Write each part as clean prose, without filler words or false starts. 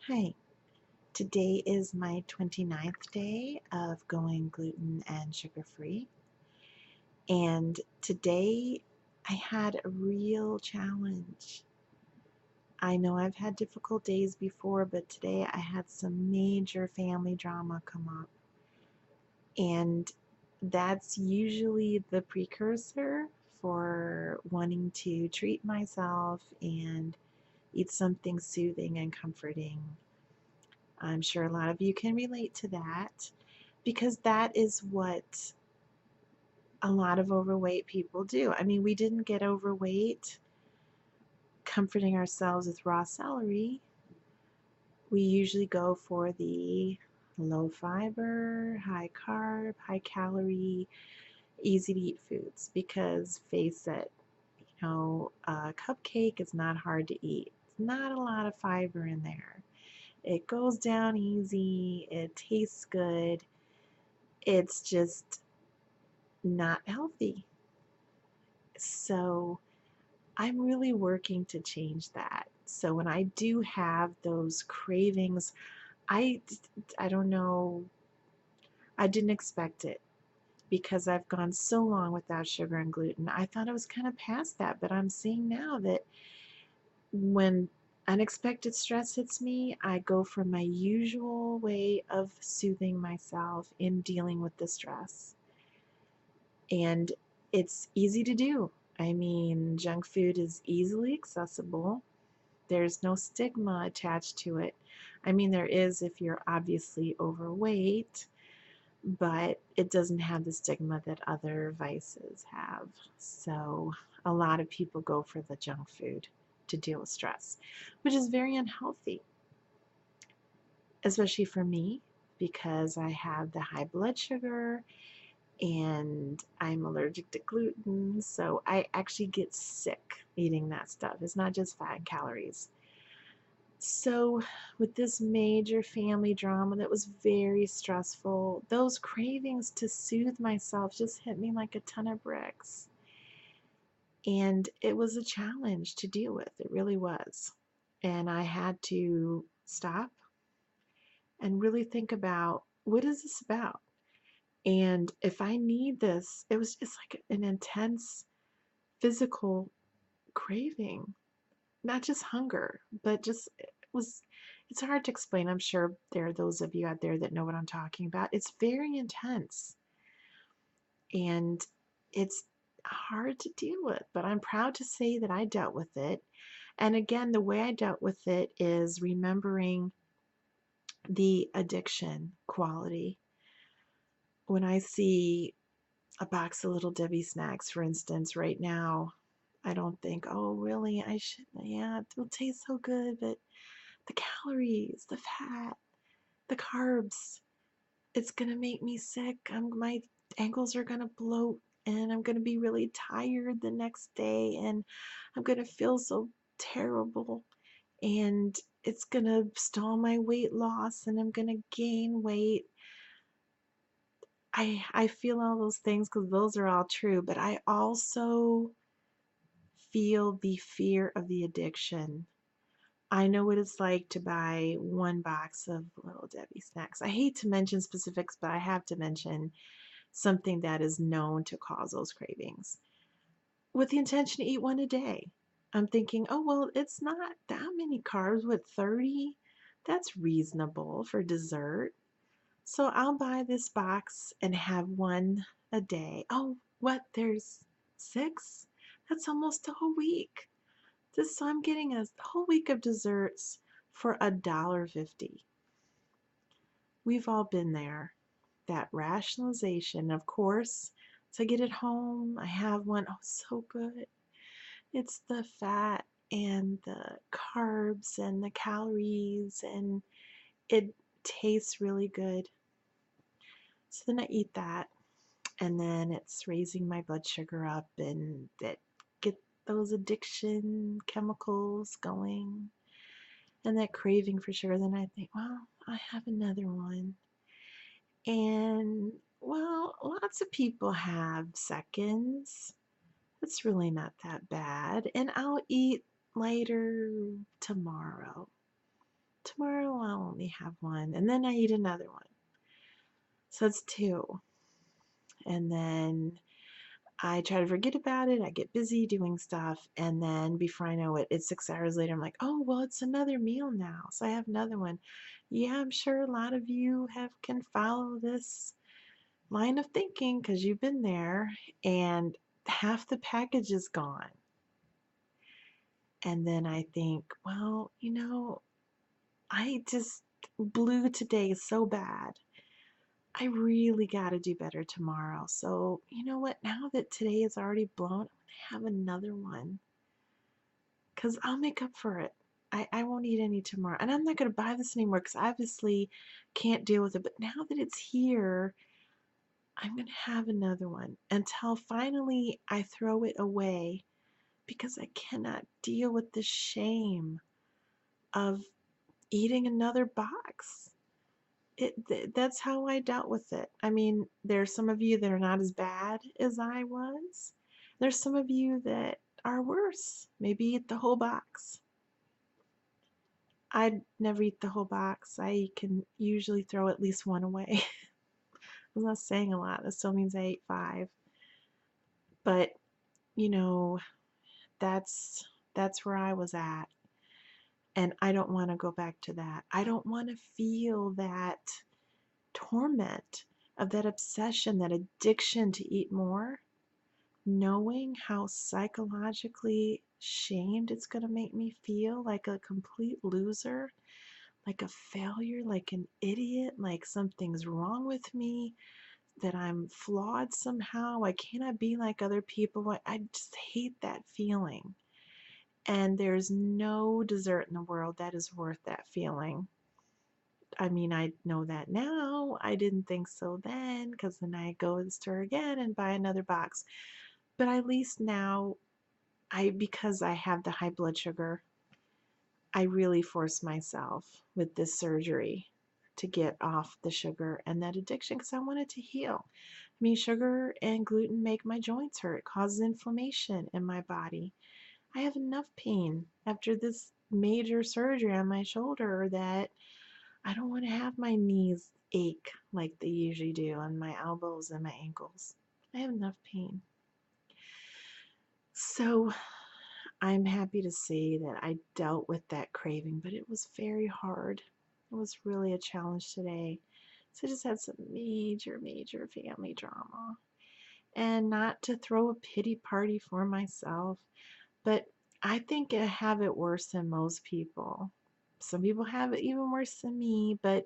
Hi, today is my 29th day of going gluten and sugar free. And today I had a real challenge. I know I've had difficult days before, but today I had some major family drama come up. And that's usually the precursor for wanting to treat myself and eat something soothing and comforting. I'm sure a lot of you can relate to that because that is what a lot of overweight people do. I mean, we didn't get overweight comforting ourselves with raw celery. We usually go for the low fiber, high carb, high calorie, easy to eat foods because face it, a cupcake is not hard to eat. It's not a lot of fiber in there. It goes down easy, it tastes good. It's just not healthy. So I'm really working to change that. So when I do have those cravings, I I don't know, I didn't expect it because I've gone so long without sugar and gluten. I thought I was kind of past that, but I'm seeing now that when unexpected stress hits me, I go for my usual way of soothing myself in dealing with the stress. And it's easy to do. I mean, junk food is easily accessible. There's no stigma attached to it. I mean, there is if you're obviously overweight, but it doesn't have the stigma that other vices have. So a lot of people go for the junk food to deal with stress, which is very unhealthy, especially for me because I have the high blood sugar and I'm allergic to gluten, so I actually get sick eating that stuff. It's not just fat and calories. So, with this major family drama that was very stressful, those cravings to soothe myself just hit me like a ton of bricks. And it was a challenge to deal with. It really was. And I had to stop and really think about what is this about? And if I need this, it's like an intense physical craving, not just hunger, but just it was it's hard to explain. I'm sure there are those of you out there that know what I'm talking about. It's very intense and it's hard to deal with, but I'm proud to say that I dealt with it. And again, the way I dealt with it is remembering the addiction quality. When I see a box of Little Debbie snacks, for instance, right now, I don't think, oh, really, I should, yeah, it will taste so good, but the calories, the fat, the carbs, it's going to make me sick. My ankles are going to bloat and I'm going to be really tired the next day and I'm going to feel so terrible and it's going to stall my weight loss and I'm going to gain weight. I feel all those things because those are all true, but I also feel the fear of the addiction. I know what it's like to buy one box of Little Debbie snacks. I hate to mention specifics, but I have to mention something that is known to cause those cravings with the intention to eat one a day. I'm thinking, oh, well, it's not that many carbs with 30. That's reasonable for dessert. So I'll buy this box and have one a day. Oh, what? There's six? That's almost a whole week. So I'm getting a whole week of desserts for $1.50. We've all been there. That rationalization, of course. So I get it home, I have one. Oh, so good. It's the fat and the carbs and the calories, and it tastes really good. So then I eat that, and then it's raising my blood sugar up, and that get those addiction chemicals going. And that craving for sugar, then I think, well, I have another one. And well, lots of people have seconds. It's really not that bad. And I'll eat later tomorrow. tomorrow I'll only have one. And then I eat another one. So it's two. And then I try to forget about it. I get busy doing stuff. And then before I know it, it's 6 hours later. I'm like, oh, well, it's another meal now. So I have another one. Yeah, I'm sure a lot of you can follow this line of thinking because you've been there. And half the package is gone. And then I think, well, I just blew today so bad. I really got to do better tomorrow. So, you know what? Now that today is already blown, I'm going to have another one because I'll make up for it. I won't eat any tomorrow. And I'm not going to buy this anymore because I obviously can't deal with it. But now that it's here, I'm going to have another one until finally I throw it away because I cannot deal with the shame of eating another box. That's how I dealt with it. I mean, there's some of you that are not as bad as I was. There's some of you that are worse. Maybe eat the whole box. I'd never eat the whole box. I can usually throw at least one away. I'm not saying a lot. That still means I ate 5. But, you know, that's where I was at. And I don't want to go back to that. I don't want to feel that torment of that obsession, that addiction to eat more, knowing how psychologically shamed it's going to make me feel, like a complete loser, like a failure, like an idiot, like something's wrong with me, that I'm flawed somehow. I cannot be like other people. I just hate that feeling. And there's no dessert in the world that is worth that feeling. I mean, I know that now. I didn't think so then, because then I go to the store again and buy another box. But at least now, because I have the high blood sugar, I really force myself with this surgery to get off the sugar and that addiction because I want it to heal. I mean, sugar and gluten make my joints hurt, causes inflammation in my body. I have enough pain after this major surgery on my shoulder that I don't want to have my knees ache like they usually do, and my elbows and my ankles. I have enough pain. So I'm happy to say that I dealt with that craving, but it was very hard. It was really a challenge today. So I just had some major, major family drama. And not to throw a pity party for myself, but I think I have it worse than most people. Some people have it even worse than me, but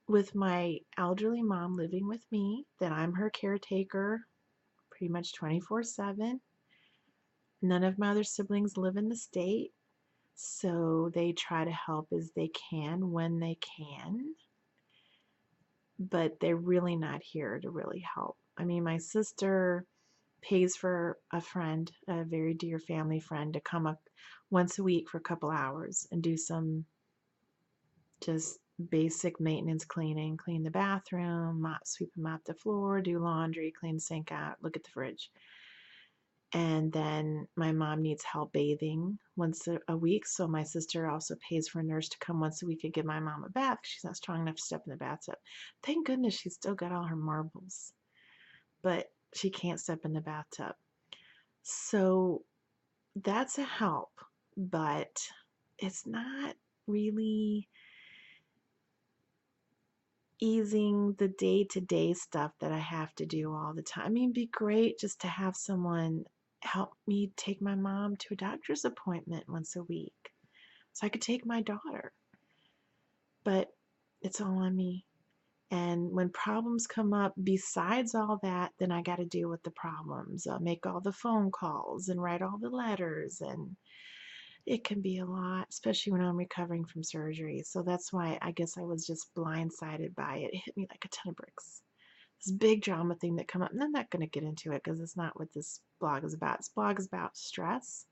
with my elderly mom living with me, that I'm her caretaker pretty much 24/7. None of my other siblings live in the state, so they try to help as they can when they can, but they're really not here to really help. I mean, my sister pays for a friend, a very dear family friend, to come up once a week for a couple hours and do some just basic maintenance cleaning, clean the bathroom, sweep and mop the floor, do laundry, clean the sink out, look at the fridge. And then my mom needs help bathing once a week, so my sister also pays for a nurse to come once a week and give my mom a bath. She's not strong enough to step in the bathtub. Thank goodness she's still got all her marbles, but she can't step in the bathtub. So that's a help, but it's not really easing the day-to-day stuff that I have to do all the time. I mean, it'd be great just to have someone help me take my mom to a doctor's appointment once a week so I could take my daughter. But it's all on me. And when problems come up besides all that, then I got to deal with the problems. I'll make all the phone calls and write all the letters, and it can be a lot, especially when I'm recovering from surgery. So that's why I guess I was just blindsided by it. It hit me like a ton of bricks. This big drama thing that come up, and I'm not going to get into it because it's not what this blog is about. This blog is about stress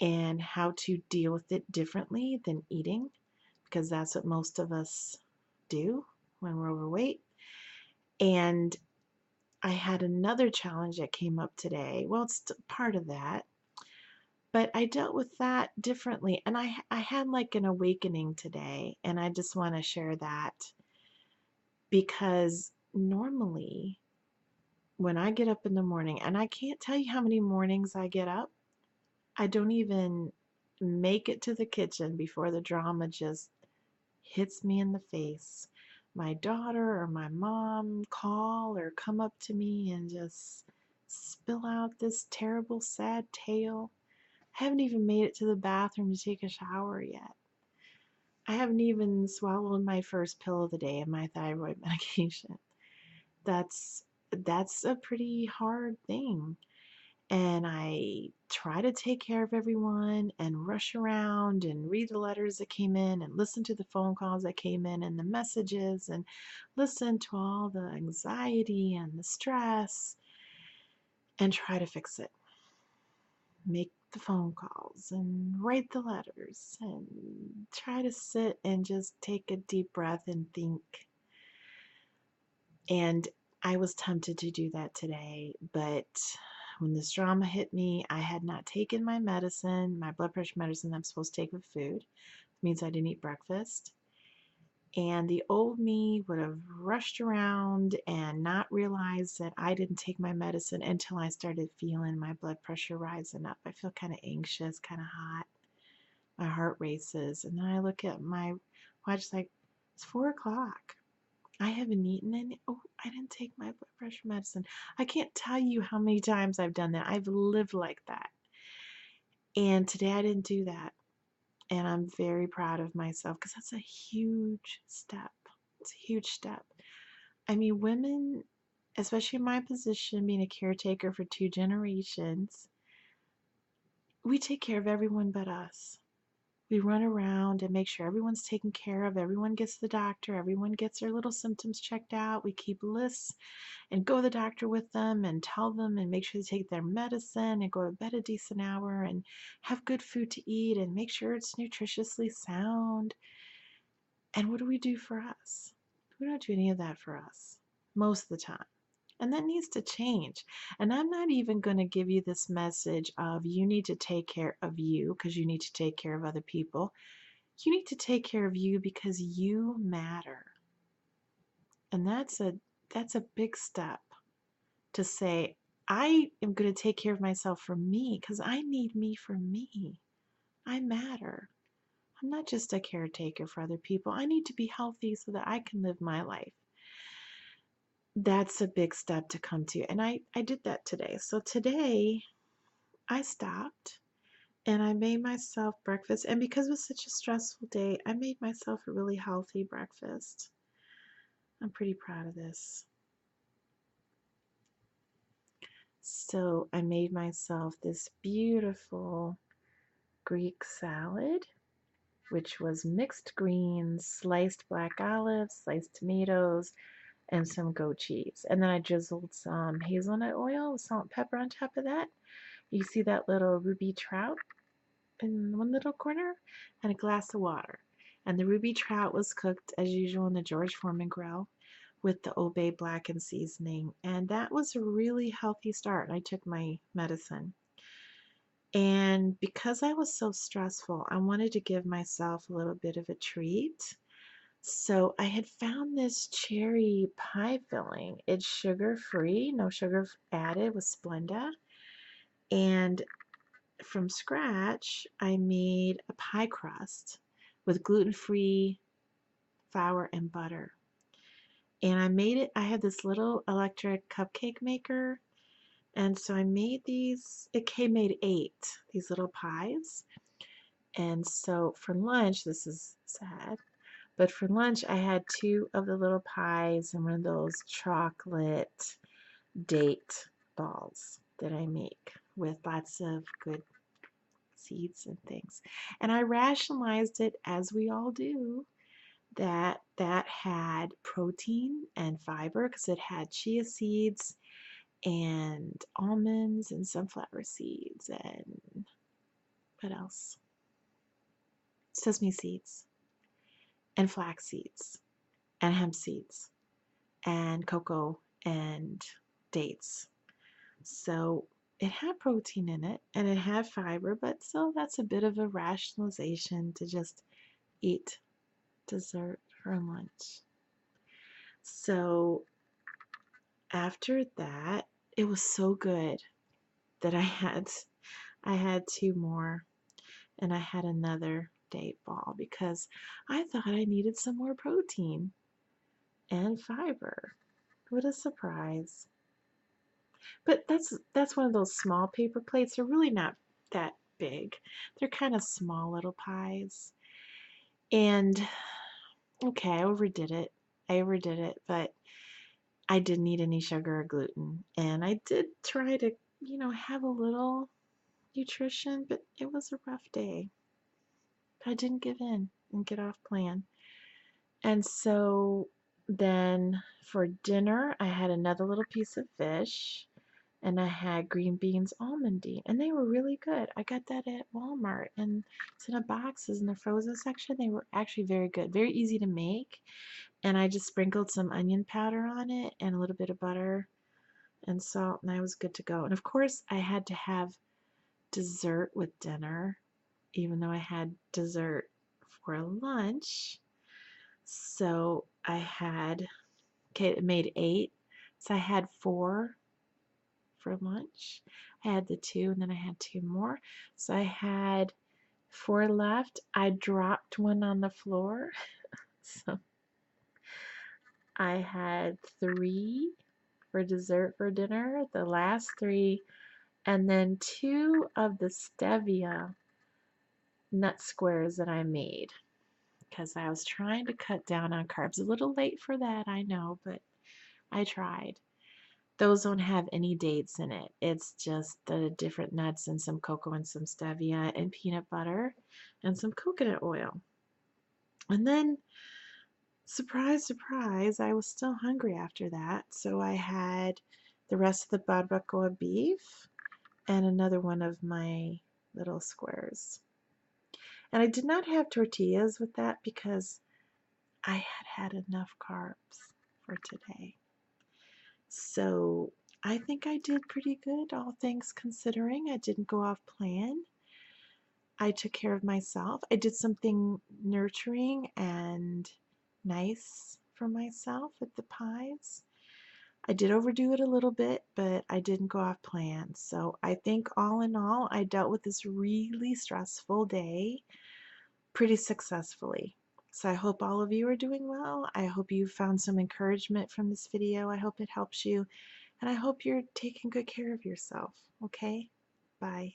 and how to deal with it differently than eating, because that's what most of us do when we're overweight. And I had another challenge that came up today. Well, it's part of that, But I dealt with that differently, and I had like an awakening today, and I just want to share that because normally when I get up in the morning, and I can't tell you how many mornings I get up, I don't even make it to the kitchen before the drama just hits me in the face. My daughter or my mom call or come up to me and just spill out this terrible, sad tale. I haven't even made it to the bathroom to take a shower yet. I haven't even swallowed my first pill of the day of my thyroid medication. That's that's a pretty hard thing. And I try to take care of everyone and rush around and read the letters that came in and listen to the phone calls that came in and the messages and listen to all the anxiety and the stress and try to fix it. Make the phone calls and write the letters and try to sit and just take a deep breath and think. And I was tempted to do that today, but when this drama hit me, I had not taken my medicine, my blood pressure medicine that I'm supposed to take with food. It means I didn't eat breakfast. And the old me would have rushed around and not realized that I didn't take my medicine until I started feeling my blood pressure rising up. I feel kind of anxious, kind of hot. My heart races. And then I look at my watch, like, it's 4 o'clock. I haven't eaten any. Oh, I didn't take my blood pressure medicine. I can't tell you how many times I've done that. I've lived like that. And today I didn't do that. And I'm very proud of myself because that's a huge step. It's a huge step. I mean, women, especially in my position, being a caretaker for 2 generations, we take care of everyone but us. We run around and make sure everyone's taken care of. Everyone gets to the doctor. Everyone gets their little symptoms checked out. We keep lists and go to the doctor with them and tell them and make sure they take their medicine and go to bed a decent hour and have good food to eat and make sure it's nutritiously sound. And what do we do for us? We don't do any of that for us most of the time. And that needs to change. And I'm not even going to give you this message of you need to take care of you because you need to take care of other people. You need to take care of you because you matter. And that's a big step to say, I am going to take care of myself for me because I need me for me. I matter. I'm not just a caretaker for other people. I need to be healthy so that I can live my life. That's a big step to come to. And I did that today. So today I stopped and I made myself breakfast. And because it was such a stressful day, I made myself a really healthy breakfast. I'm pretty proud of this. So I made myself this beautiful Greek salad, which was mixed greens, sliced black olives, sliced tomatoes, and some goat cheese. And then I drizzled some hazelnut oil with salt and pepper on top of that. You see that little ruby trout in one little corner, and a glass of water. And the ruby trout was cooked as usual in the George Foreman grill with the Old Bay blackened seasoning. And that was a really healthy start. I took my medicine. And because I was so stressful, I wanted to give myself a little bit of a treat. So I had found this cherry pie filling. It's sugar-free, no sugar added, with Splenda. And from scratch, I made a pie crust with gluten-free flour and butter. And I made it, I had this little electric cupcake maker. And so I made these, made 8, these little pies. And so for lunch, this is sad, but for lunch I had 2 of the little pies and one of those chocolate date balls that I make with lots of good seeds and things. And I rationalized it, as we all do, that that had protein and fiber because it had chia seeds and almonds and sunflower seeds and what else? Sesame seeds and flax seeds and hemp seeds and cocoa and dates. So it had protein in it and it had fiber, but still that's a bit of a rationalization to just eat dessert for lunch. So after that, it was so good that I had two more and I had another date ball because I thought I needed some more protein and fiber. What a surprise. But that's one of those small paper plates. They're really not that big. They're kind of small little pies. And okay, I overdid it. But I didn't eat any sugar or gluten. And I did try to, have a little nutrition, but it was a rough day. I didn't give in and get off plan. And so then for dinner, I had another little piece of fish and I had green beans almondine, and they were really good. I got that at Walmart, and it's in a boxes in the frozen section. They were actually very good, very easy to make, and I just sprinkled some onion powder on it and a little bit of butter and salt, and I was good to go. And of course, I had to have dessert with dinner, even though I had dessert for lunch. So I had, okay, it made 8, so I had 4 for lunch. I had the 2 and then I had 2 more. So I had 4 left. I dropped one on the floor. So I had 3 for dessert for dinner, the last 3, and then 2 of the stevia nut squares that I made because I was trying to cut down on carbs. A little late for that, I know, but I tried. Those don't have any dates in it. It's just the different nuts and some cocoa and some stevia and peanut butter and some coconut oil. And then, surprise, surprise, I was still hungry after that. So I had the rest of the barbacoa beef and another one of my little squares. And I did not have tortillas with that because I had enough carbs for today. So I think I did pretty good, all things considering. I didn't go off plan. I took care of myself. I did something nurturing and nice for myself with the pies. I did overdo it a little bit, but I didn't go off plan. So I think all in all, I dealt with this really stressful day pretty successfully. So I hope all of you are doing well. I hope you found some encouragement from this video. I hope it helps you. And I hope you're taking good care of yourself. Okay? Bye.